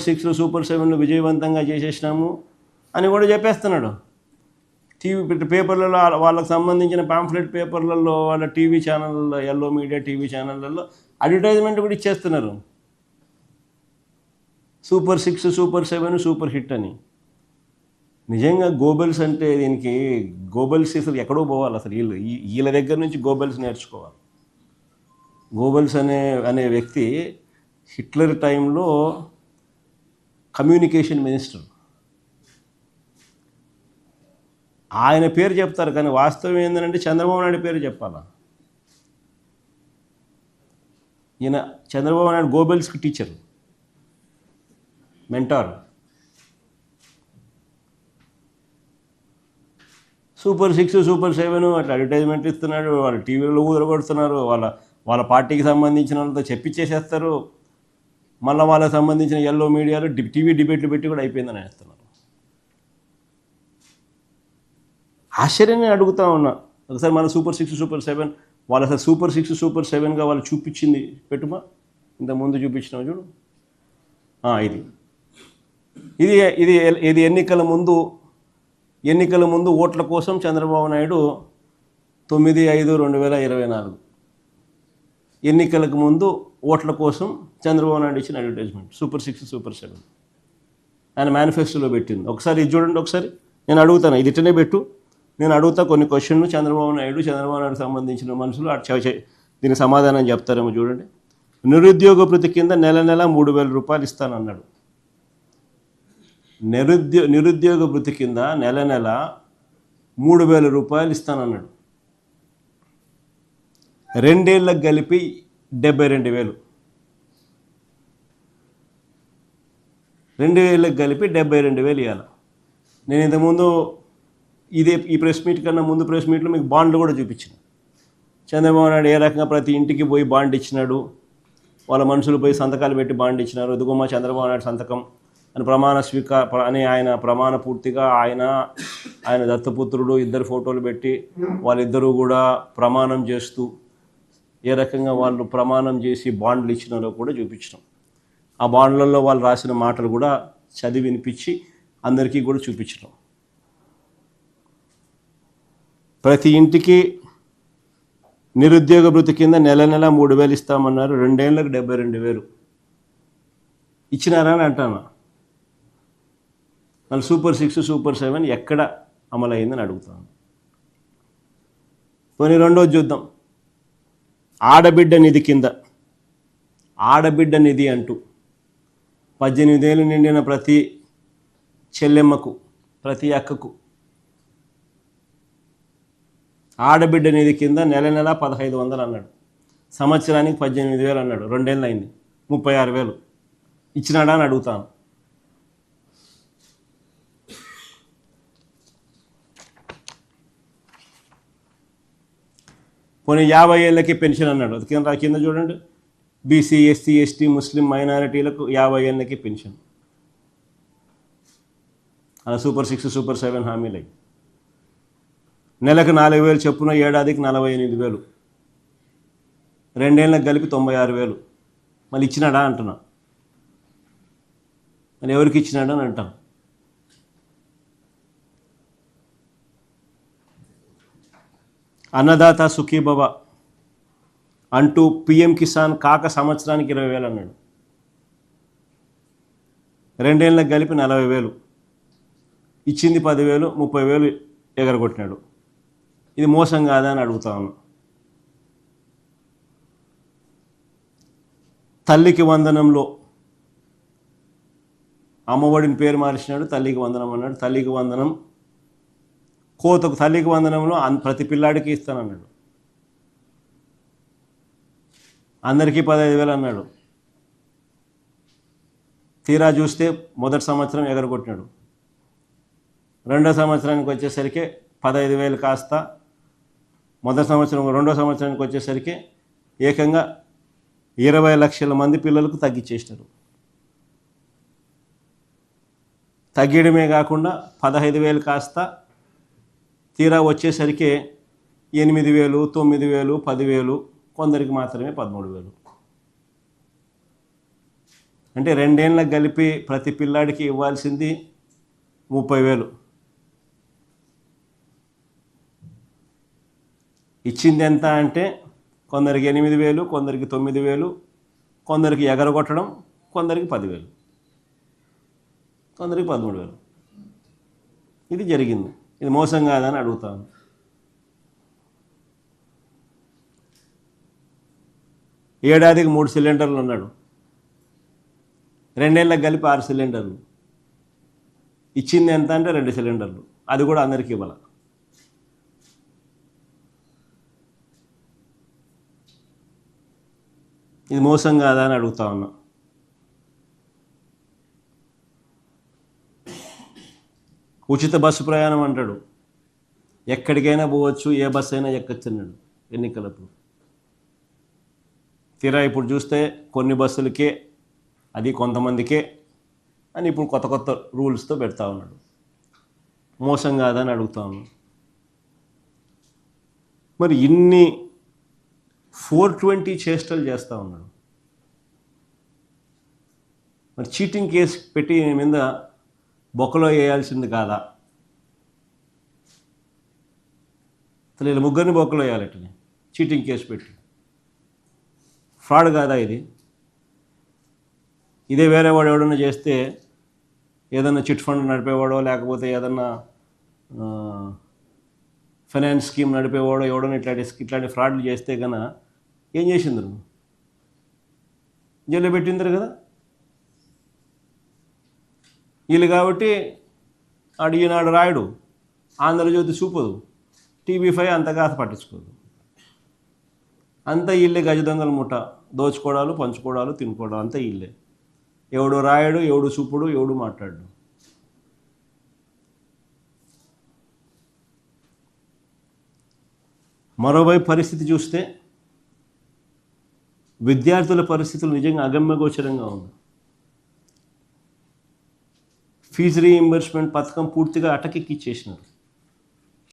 6 super 7 విజయవంతంగా చేసేసినాము అని కూడా చెప్పేస్తున్నాడు. టీవీ పేపర్లలో వాళ్ళకి సంబంధించిన పాంఫ్లెట్ పేపర్లలో వాళ్ళ టీవీ ఛానళ్ళలో ఎల్లో మీడియా టీవీ ఛానళ్ళలో అడ్వర్టైజ్మెంట్ కూడా ఇచ్చేస్తున్నారు. సూపర్ 6 సూపర్ 7 సూపర్ హిట్ అని. నిజంగా గోబెల్స్ అంటే దీనికి గోబెల్స్ అసలు ఎక్కడో పోవాలి. అసలు వీళ్ళ దగ్గర నుంచి గోబెల్స్ నేర్చుకోవాలి. గోబెల్స్ అనే వ్యక్తి హిట్లర్ టైంలో కమ్యూనికేషన్ మినిస్టర్. ఆయన పేరు చెప్తారు కానీ వాస్తవం ఏంటంటే చంద్రబాబు నాయుడు పేరు చెప్పాలా. ఈయన చంద్రబాబు నాయుడు గోబెల్స్కి టీచర్, మెంటార్. సూపర్ 6 సూపర్ 7 అట్లా అడ్వర్టైజ్మెంట్ ఇస్తున్నాడు. వాళ్ళు టీవీలో ఊదరగొడుతున్నారు. వాళ్ళ పార్టీకి సంబంధించిన వాళ్ళతో చెప్పించేసేస్తారు. మళ్ళీ వాళ్ళకి సంబంధించిన ఎల్లో మీడియాలో టీవీ డిబేట్లు పెట్టి కూడా అయిపోయిందని వేస్తున్నారు. ఆశ్చర్యంగా అడుగుతా ఉన్నా. ఒకసారి మన సూపర్ 6 సూపర్ 7 వాళ్ళు అసలు సూపర్ 6 సూపర్ 7గా వాళ్ళు చూపించింది పెట్టుమా. ఇంతకుముందు చూపించినావు చూడు. ఇది ఎన్నికల ముందు ఓట్ల కోసం చంద్రబాబు నాయుడు 9/5/2024 ఎన్నికలకు ముందు ఓట్ల కోసం చంద్రబాబు నాయుడు ఇచ్చిన అడ్వర్టైజ్మెంట్ సూపర్ 6 సూపర్ 7 ఆయన మేనిఫెస్టోలో పెట్టింది. ఒకసారి ఇది చూడండి. ఒకసారి నేను అడుగుతాను, ఇది ఇట్టనే పెట్టు. నేను అడుగుతా కొన్ని క్వశ్చన్లు. చంద్రబాబు నాయుడు సంబంధించిన మనుషులు దీనికి సమాధానం చెప్తారేమో చూడండి. నిరుద్యోగ భృతి కింద నెల 3,000 రూపాయలు ఇస్తానన్నాడు. నిరుద్యోగ భృతి కింద నెల 3,000 రూపాయలు ఇస్తానన్నాడు. 2 ఏళ్ళకి కలిపి 72,000. 2 ఏళ్ళకి కలిపి 72,000 ఇవ్వాలి. నేను ఇంతకుముందు ఈ ప్రెస్ మీట్ కన్నా ముందు ప్రెస్ మీట్లో మీకు బాండ్లు కూడా చూపించిన. చంద్రబాబు నాయుడు ఏ రకంగా ప్రతి ఇంటికి పోయి బాండ్ ఇచ్చినాడు. వాళ్ళ మనుషులు పోయి సంతకాలు పెట్టి బాండ్ ఇచ్చినారు. ఎదుగుమా చంద్రబాబు నాయుడు సంతకం అని ఆయన ప్రమాణ పూర్తిగా ఆయన దత్తపుత్రుడు ఇద్దరు ఫోటోలు పెట్టి వాళ్ళిద్దరూ కూడా ప్రమాణం చేస్తూ ఏ రకంగా వాళ్ళు ప్రమాణం చేసి బాండ్లు ఇచ్చినారో కూడా చూపించడం. ఆ బాండ్లలో వాళ్ళు రాసిన మాటలు కూడా చదివి వినిపించి అందరికీ కూడా చూపించడం. ప్రతి ఇంటికి నిరుద్యోగ భృతి కింద నెల 3,000 ఇస్తామన్నారు. 2 ఏళ్ళకి 72,000 ఇచ్చినారా అని అంటాను. మళ్ళీ సూపర్ 6 సూపర్ 7 ఎక్కడ అమలైందని అడుగుతాను. పోనీ రెండోది చూద్దాం. ఆడబిడ్డ నిధి కింద ఆడబిడ్డ నిధి అంటూ 18 ఏళ్ళు నిండిన ప్రతి చెల్లెమ్మకు ప్రతి అక్కకు ఆడబిడ్డ నిధి కింద నెల 1,500 అన్నాడు. సంవత్సరానికి 18,000 అన్నాడు. 2 ఏళ్ళు అయింది, 36,000 ఇచ్చినాడా అని అడుగుతాను. పోనీ 50 ఏళ్ళకి పెన్షన్ అన్నాడు. అది కింద చూడండి. బీసీ ఎస్సీ ఎస్టీ ముస్లిం మైనారిటీలకు 50 ఏళ్ళకి పెన్షన్. అలా సూపర్ 6 సూపర్ 7 హామీలు అయ్యి నెలకు 4,000 చొప్పున ఏడాదికి 48,000. 2 ఏళ్ళకి కలిపి 96,000. మళ్ళీ ఇచ్చినాడా అంటున్నా. మరి ఎవరికి ఇచ్చినాడా అని అంటాం. అన్నదాత సుఖీభవ అంటూ పిఎం కిసాన్ కాక సంవత్సరానికి 20,000 అన్నాడు. 2 ఏళ్ళకి కలిపి 40,000. ఇచ్చింది 10,000, 30,000 ఎగరగొట్టినాడు. ఇది మోసం కాదా అని అడుగుతా ఉన్నా. తల్లికి వందనంలో అమ్మఒడిని పేరు మార్చినాడు. తల్లికి వందనం అన్నాడు. తల్లికి వందనం కోతకు తల్లికి వందనంలో ప్రతి పిల్లాడికి ఇస్తానన్నాడు. అందరికీ 15,000 అన్నాడు. తీరా చూస్తే మొదటి సంవత్సరం ఎగరగొట్టినాడు. రెండో సంవత్సరానికి వచ్చేసరికి 15,000 కాస్త రెండో సంవత్సరానికి వచ్చేసరికి ఏకంగా 20 లక్షల మంది పిల్లలకు తగ్గించేసినారు. తగ్గడమే కాకుండా 15,000 కాస్త తీరా వచ్చేసరికి 8,000, 9,000, 10,000, కొందరికి మాత్రమే 13,000. అంటే 2 ఏళ్ళకి కలిపి ప్రతి పిల్లాడికి ఇవ్వాల్సింది 30,000. ఇచ్చింది ఎంత అంటే కొందరికి 8,000, కొందరికి 9,000, కొందరికి ఎగరగొట్టడం, కొందరికి 10,000, కొందరికి 13,000. ఇది జరిగింది. ఇది మోసం కాదని అడుగుతాను. ఏడాదికి 3 సిలిండర్లు అన్నాడు, 2 ఏళ్ళకి కలిపి 6 సిలిండర్లు. ఇచ్చింది ఎంత అంటే 2 సిలిండర్లు, అది కూడా అందరికీ ఇవ్వాల. ఇది మోసం కాదా అని అడుగుతా ఉన్నా. ఉచిత బస్సు ప్రయాణం అంటాడు, ఎక్కడికైనా పోవచ్చు, ఏ బస్సు అయినా ఎక్కచ్చు అన్నాడు ఎన్నికలప్పుడు. తీరా ఇప్పుడు చూస్తే కొన్ని బస్సులకే, అది కొంతమందికే అని ఇప్పుడు కొత్త కొత్త రూల్స్తో పెడతా ఉన్నాడు. మోసం కాదని అడుగుతా ఉన్నాడు. మరి ఇన్ని 420 చేష్టలు చేస్తూ ఉన్నాడు. మరి చీటింగ్ కేసు పెట్టి మీద బొక్కలో వేయాల్సింది కాదా? అసలు ఇలా ముగ్గురిని బొక్కలో వేయాలటని చీటింగ్ కేసు పెట్టి. ఫ్రాడ్ కాదా ఇది? ఇదే వేరే వాడు ఎవడన్నా చేస్తే, ఏదన్నా చిట్ ఫండ్ నడిపేవాడో లేకపోతే ఏదన్నా ఫైనాన్స్ స్కీమ్ నడిపేవాడో ఎవడన్నా ఇట్లాంటి ఫ్రాడ్లు చేస్తే కన్నా ఏం చేసిందరు? జైల్లో పెట్టిందరు కదా. వీళ్ళు కాబట్టి ఆడు ఈనాడు రాయడు, ఆంధ్రజ్యోతి చూపదు, TV5 అంతగా పట్టించుకోదు. అంతా ఇల్లే గజ దొంగల ముఠ, దోచుకోవడాలు, పంచుకోవడాలు, తినుకోవడాలు అంతా ఇల్లే. ఎవడు రాయడు, ఎవడు చూపుడు, ఎవడు మాట్లాడు. మరోవైపు పరిస్థితి చూస్తే విద్యార్థుల పరిస్థితులు నిజంగా అగమ్యగోచరంగా ఉంది. ఫీజు రీయింబర్స్మెంట్ పథకం పూర్తిగా అటకెక్కిచ్చేసినారు.